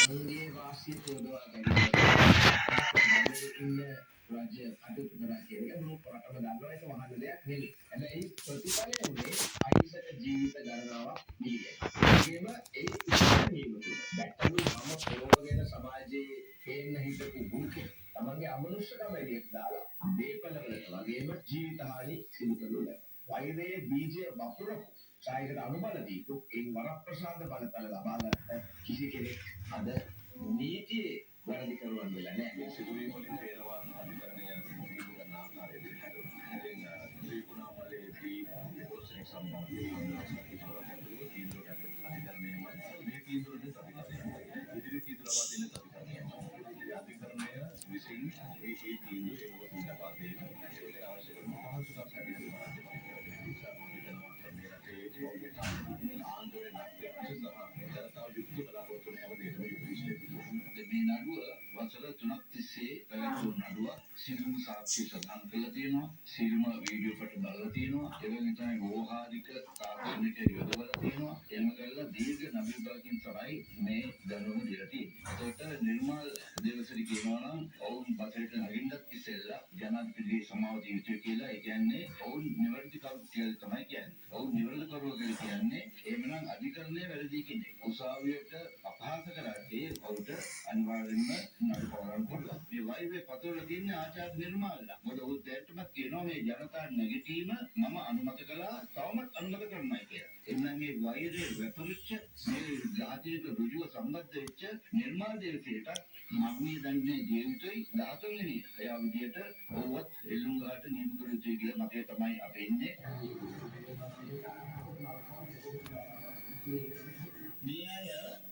තමන්ගේ වාසිය තෝරා ගැනීමට ඉන්න රජය කටයුතු කරා කියන එක මොන රටම දන්නවා ඒක මහා දෙයක් නෙවෙයි. හැබැයි ප්‍රතිඵලය උනේ අහිංසක ජීවිත ගණනාවක් දීලා. ඒකෙම ඒ ඉස්සරහීම දැක්කලු මම පොරවගෙන සමාජයේ හේන්න හිටපු බුකේ තමන්ගේ අමනුෂ්‍යකම එළියට දාලා දීපලවලට වගේම ජීවිත හානි සිදු කළා. වෛරයේ බීජය වපුරපු සායකට අනුබල දීපු ඒ වරප්‍රසාද බලතල ලබාගත්ත කිසි කෙනෙක් අද නීතියේ වැරදි කරුවන් වෙලා නැහැ. මේ සිදුවීම් වලින් තේරවාද අධිකරණය සිදු කරන ආකාරය දෙකයි. ඉතින් ත්‍රිකුණාමලයේදී පොලිස් සම්බන්ධයෙන් තීන්දුවක් අධිකරණයම මේ තීන්දුවෙන් අධිකරණය ඉදිරි තීන්දුව ලබා දෙන්න අධිකරණය විසින් ඒ තීන්දුව ලබා දෙන්න ඒකට අවශ්‍ය කරන පහසුකම් හැටියට මේ නඩුව වසර 3ක් තිස්සේ පැවැත්වුණු නඩුව සියලුම සාක්ෂි සඳහන් කරලා තියෙනවා, සියලුම වීඩියෝ කොට බලලා තියෙනවා, එවැනි තමයි වෝහාරික තාක්ෂණික යොදවලා තියෙනවා. එහෙම කළා දීර්ඝ නබිබලකින් තමයි මේ දැනුම දීලා තියෙන්නේ. ඒකට නිර්මල් දේවසිරි කියනවා නම් ඔවුන් බසරට නගින්නත් ඉස්සෙල්ලා ජනාධිපති සමාව දී යුතුයි කියලා. ඒ කියන්නේ ඔවුන් නිවැරදි කරු කියලා තමයි කියන්නේ. ඔවුන් නිවැරදි කරුවා කියලා කියන්නේ එහෙමනම් අධිකරණය වැරදි කෙනෙක්. උසාවියට අපහාස කරද්දී ඔවුන්ට අනිවාර්යෙන්ම නඩු පවරන්න පුළුවන්. මේ වෛරය පතවල තියෙන ආචාර්ය නිර්මාල්ලා. මොකද ඔහු දැක්කමත් කියනවා මේ ජනතා නැගිටීම මම අනුමත කළා, තවමත් අනුමත කරනවා කියලා. එන්නම් මේ වෛරය වැපරිච්ච මේ ජාතික රුජුව සම්බන්ධ වෙච්ච නිර්මාල් දේවසිරිට මග්නිය දන්නේ ජීවිතේ 13 වෙනි එයා විදියට ඔව්වත් එල්ලුම් ගහට නියම කර යුතුයි කියලා මතය තමයි අපේ ඉන්නේ. මේ අය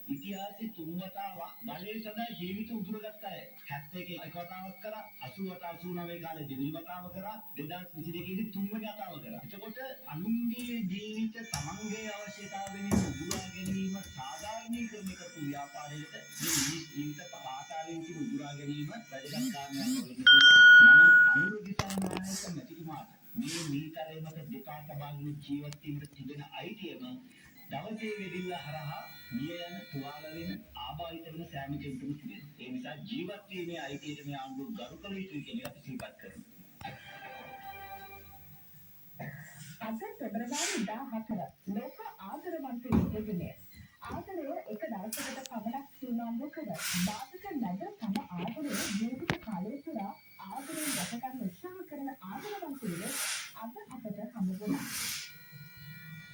ඉතිහාසයේ 3 වතාවක් බලයේ සඳහා ජීවිත උදුරගත්ත අය. 71 එක වතාවක් කරා, 88 89 කාලේ දෙවෙනි වතාව කරා, 2022 දී තුන්වෙනි වතාව කරා. එතකොට අනුන්ගේ ජීවිත තමන්ගේ අවශ්‍යතාව වෙනුවෙන් උදුරා ගැනීම සාධාරණීකරණය කරපු ව්‍යාපාරයකට මේ ජීවිත පාතාලයෙන් කියන උදුරා ගැනීම වැදගත් කාරණයක් වෙන්න පුළුවන්. නමුත් අනුර දිසානායක මැතිතුමාට මේ නීතරේ මත දෙපා තබාගෙන ජීවත් වීමට තිබෙන අයිතියම දවසේ වෙදිල්ල හරහා මිය යන තුවාල වෙන ආබාධිත වෙන සෑම කෙනෙකුටම තිබෙනවා. ඒ නිසා ජීවත් වීමේ අයිතියට මේ ආණ්ඩුව ගරු කළ යුතුයි කියන එක අපි සිහිපත් කරනවා. අද පෙබරවාරි 14 ලෝක ආදරවන්ත දිනය. ආදරය එක දවසකට පමණක් සීමා නොකර බාධක නැද තම ආදරය ජීවිත කාලය පුරා ආදරයෙන් රැකගන්න උත්සාහ කරන ආදරවන්තයෝ අද අපට හමු වුණා.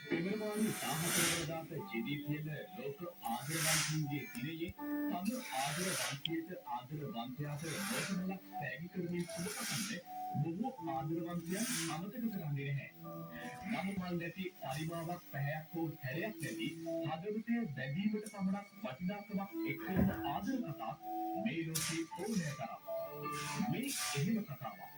පෙබරවාරි 14 වෙනිදාට ජෙනීව්වල ලෝක ආදරවන්තයන්ගේ දිනයේ තම ආදරවන්තියට ආදරවන්තයාට ලෝකමලක් පැගි කරමින් සුබපතන්නේ බොහෝ ආදරවන්තයන් අමතක කරන්නේ නැහැ. නමුමල් නැති පරිමාවක් පැහැයක් හෝ හැරයක් නැති හදවතේ බැඳීමට පමණක් වටිනාකමක් එක්වන ආදර කතා මේ ලෝකේ ඕනෑ තරම්. මේ එහෙම කතාවක්.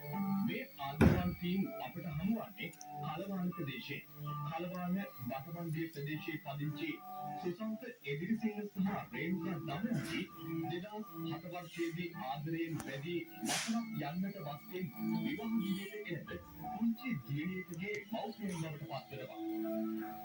මේ ආදරවන්තීන් අපට හමුවන්නේ කලවාන ප්‍රදේශයේ. කලවාන බටමන්දිය ප්‍රදේශයේ පදිංචි සුසන්ත එදිරිසිංහ සහ රේණුකා දමනන්ති 2007 වර්ෂයේදී ආදරයෙන් බැඳී වසරක් යන්නට වස්යෙන් විවාහ ජීවිතයට එනද පුංචි දියණියකගේ මව්පියන් බවට පත් වෙනවා.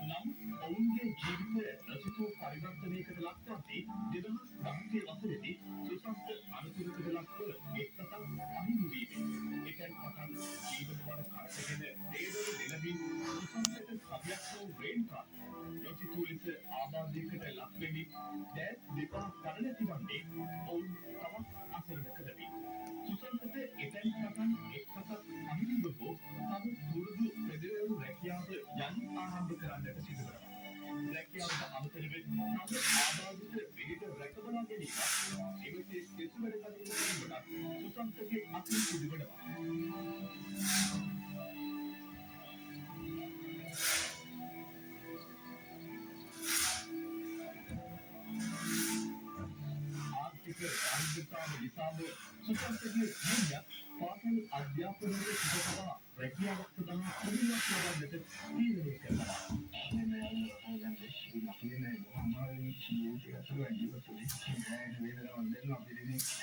නම් ඔවුන්ගේ ජීවිතය රසිතෝ පරිවර්තනයකට ලක්වන්නේ 2010 වසරේදී සුසන්ත අනුසුරකට ලක්ව එක්කතක් අහිමි වීමෙන්. එකෙන් පටන් ජීවන බර කරටගෙන දේවල දෙලබින් සුසන්තට සබයක් වූ රේණුකා රසිතෝ ලෙස ආබාධයකට ලක් වෙමින් දැන් දෙපා කරණති වන්නේ ඔවුන් තවත් අසරණ කරවි. සුසන්තට එතෙන් පටන් එක්කතක් අහිමිව හෝ තම පුරුදු ප්‍රදේශ රැකියාව යන් ආරම්භ කරන්නට සිදු කරනවා. රැකියාවට අමතරව තම ආබාධිත විවිධ රැකබලා ගැනීම එවිට සිසුවර කටයුතු කිරීමට සුසන්තගේ අතින් සිදුවනවා. ආර්ථික නිසාම සුසන්තගේ ජීවිතය පාසල් අධ්‍යාපනයේ සිදුවනවා රැකියාවක් සඳහා කුලියක් ලබන්නට තීරණය කරනවා. කියන්නේ මොහොමාරි ජීවිතය තුළ ජීවිතේ සිහින වේදනාවක් දැනෙන අපිට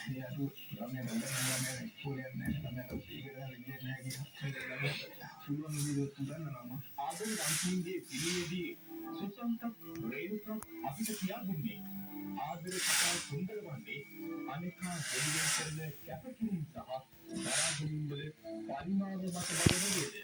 මේ අතු ගමන ගමන ඉස්කෝලේ නැහැ තමයි ඉගෙන ගන්න නැහැ කියන සුළුම විදිහට ගන්නවා. ආදර රන්තිගේ පිළිවෙදී සුසන්ත රේණුකා අපිට කියා දුන්නේ ආදර ආදර කතා සුන්දර වන්නේ අනිකා දෙවියන් කරන කැපකිරීම සහ දරාගැනීම් වල පරිමාව මත බව නේද?